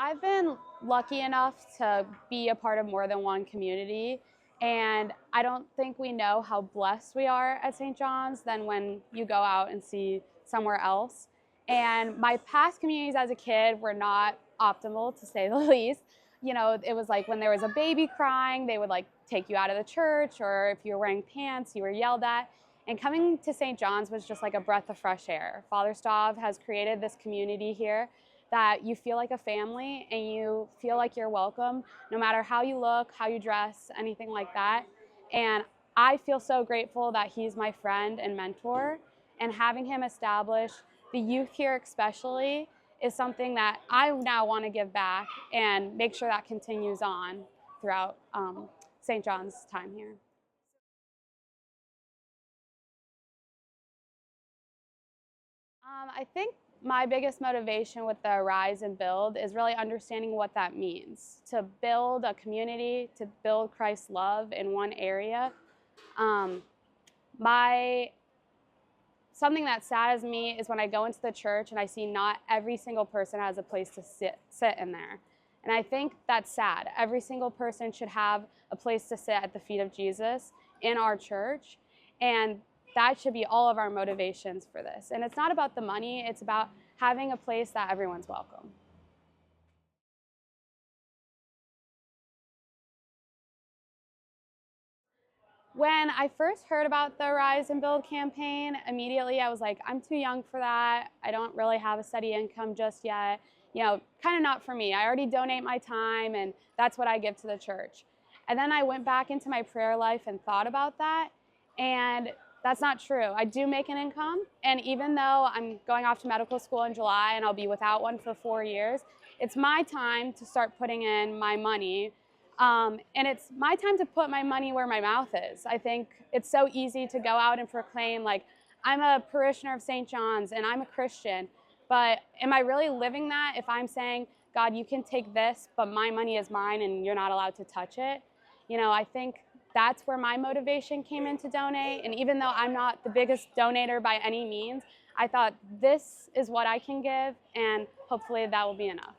I've been lucky enough to be a part of more than one community, and I don't think we know how blessed we are at St. John's than when you go out and see somewhere else. And my past communities as a kid were not optimal, to say the least. You know, it was like when there was a baby crying, they would like take you out of the church, or if you were wearing pants, you were yelled at. And coming to St. John's was just like a breath of fresh air. Father Stav has created this community here that you feel like a family and you feel like you're welcome no matter how you look, how you dress, anything like that. And I feel so grateful that he's my friend and mentor, and having him establish the youth here especially is something that I now want to give back and make sure that continues on throughout St. John's time here. I think my biggest motivation with the Rise and Build is really understanding what that means. To build a community, to build Christ's love in one area. Um, Something that saddens me is when I go into the church and I see not every single person has a place to sit in there. And I think that's sad. Every single person should have a place to sit at the feet of Jesus in our church. And that should be all of our motivations for this. And it's not about the money, it's about having a place that everyone's welcome. When I first heard about the Rise and Build campaign, immediately I was like, I'm too young for that. I don't really have a steady income just yet. You know, kind of not for me. I already donate my time and that's what I give to the church. And then I went back into my prayer life and thought about that, and that's not true. I do make an income, and even though I'm going off to medical school in July and I'll be without one for 4 years, it's my time to start putting in my money. And it's my time to put my money where my mouth is. I think it's so easy to go out and proclaim, like, I'm a parishioner of St. John's and I'm a Christian. But am I really living that if I'm saying, God, you can take this, but my money is mine and you're not allowed to touch it? You know, I think that's where my motivation came in to donate. And even though I'm not the biggest donator by any means, I thought this is what I can give, and hopefully that will be enough.